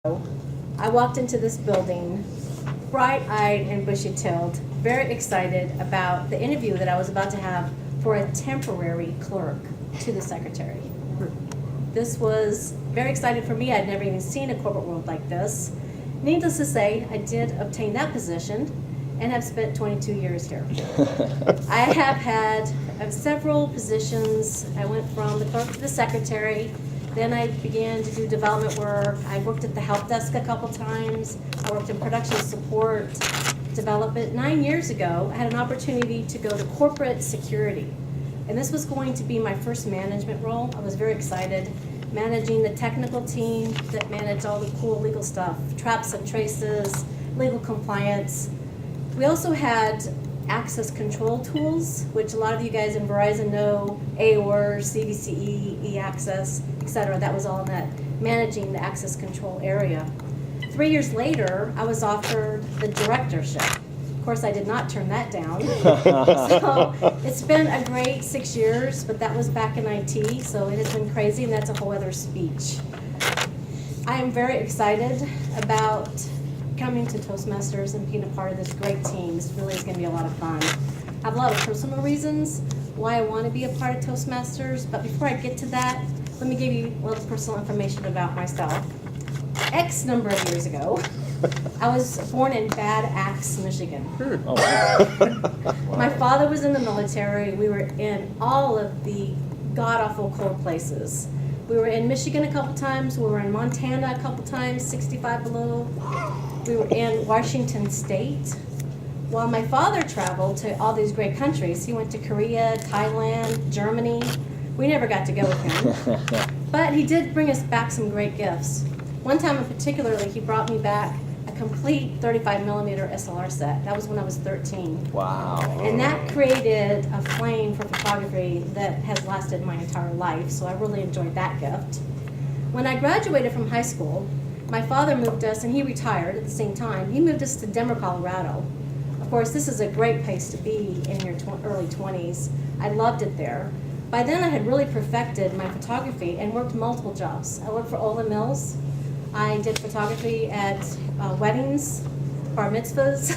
I walked into this building, bright-eyed and bushy-tailed, very excited about the interview that I was about to have for a temporary clerk to the secretary. This was very exciting for me. I'd never even seen a corporate world like this. Needless to say, I did obtain that position and have spent 22 years here. I have had several positions. I went from the clerk to the secretary. Then I began to do development work. I worked at the help desk a couple times. I worked in production support development. 9 years ago, I had an opportunity to go to corporate security. And this was going to be my first management role. I was very excited, managing the technical team that managed all the cool legal stuff, traps and traces, legal compliance. We also had access control tools, which a lot of you guys in Verizon know, AOR, CDCE, e-access, etc. That was all in that managing the access control area. 3 years later, I was offered the directorship. Of course, I did not turn that down. So it's been a great 6 years, but that was back in IT, so it has been crazy, and that's a whole other speech. I am very excited about coming to Toastmasters and being a part of this great team. This really is going to be a lot of fun. I have a lot of personal reasons why I want to be a part of Toastmasters, but before I get to that, let me give you a little personal information about myself. X number of years ago, I was born in Bad Axe, Michigan. Oh, wow. My father was in the military. We were in all of the god-awful cold places. We were in Michigan a couple times. We were in Montana a couple times, 65 below. We were in Washington State. While my father traveled to all these great countries, he went to Korea, Thailand, Germany. We never got to go with him. But he did bring us back some great gifts. One time in particularly, he brought me back a complete 35 millimeter SLR set. That was when I was 13. Wow. And that created a flame for photography that has lasted my entire life, so I really enjoyed that gift. When I graduated from high school, my father moved us, and he retired at the same time. He moved us to Denver, Colorado. Of course, this is a great place to be in your early 20s. I loved it there. By then, I had really perfected my photography and worked multiple jobs. I worked for Olin Mills. I did photography at weddings, bar mitzvahs,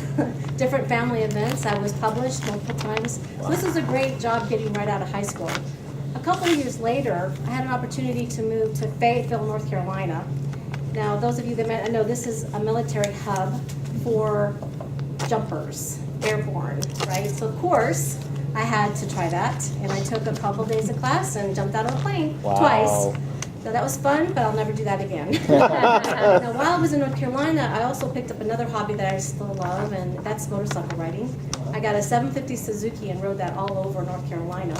different family events. I was published multiple times. So this was a great job getting right out of high school. A couple of years later, I had an opportunity to move to Fayetteville, North Carolina. Now, those of you that may know, this is a military hub for jumpers, airborne, right? So of course, I had to try that, and I took a couple days of class and jumped out of a plane twice. So that was fun, but I'll never do that again. Now, while I was in North Carolina, I also picked up another hobby that I still love, and that's motorcycle riding. I got a 750 Suzuki and rode that all over North Carolina.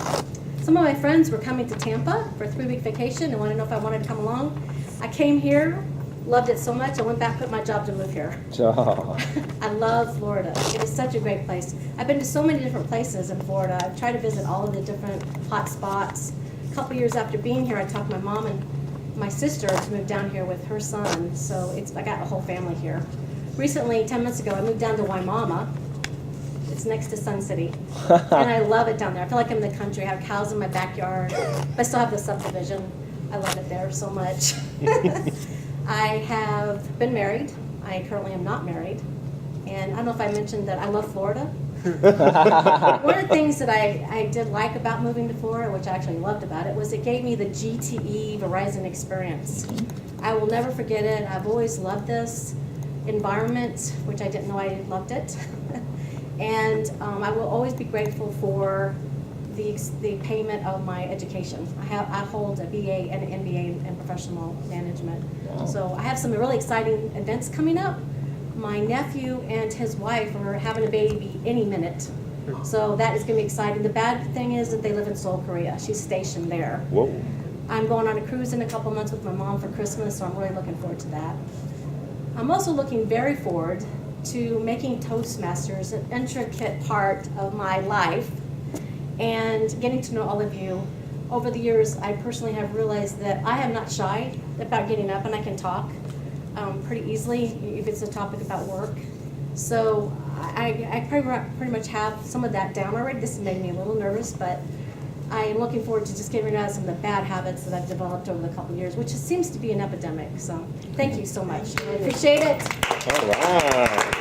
Some of my friends were coming to Tampa for a 3-week vacation and wanted to know if I wanted to come along. I came here, loved it so much, I went back, quit my job to move here. I love Florida. It is such a great place. I've been to so many different places in Florida. I've tried to visit all of the different hot spots. A couple years after being here, I talked my mom and my sister to move down here with her son, so I got a whole family here. Recently, 10 months ago, I moved down to Waimama. It's next to Sun City, and I love it down there. I feel like I'm in the country. I have cows in my backyard. I still have the subdivision. I love it there so much. I have been married. I currently am not married, and I don't know if I mentioned that I love Florida. One of the things that I did like about moving to Florida, which I actually loved about it, was it gave me the GTE Verizon experience. I will never forget it. I've always loved this environment, which I didn't know I loved it. And I will always be grateful for the payment of my education. I hold a BA and an MBA in professional management. Wow. So I have some really exciting events coming up. My nephew and his wife are having a baby any minute. So that is going to be exciting. The bad thing is that they live in Seoul, Korea. She's stationed there. Whoa. I'm going on a cruise in a couple months with my mom for Christmas, so I'm really looking forward to that. I'm also looking very forward to making Toastmasters an intricate part of my life and getting to know all of you. Over the years, I personally have realized that I am not shy about getting up, and I can talk pretty easily if it's a topic about work. So I pretty much have some of that down already. This made me a little nervous, but I am looking forward to just getting rid of some of the bad habits that I've developed over the couple of years, which seems to be an epidemic. So thank you so much. I appreciate it. All right.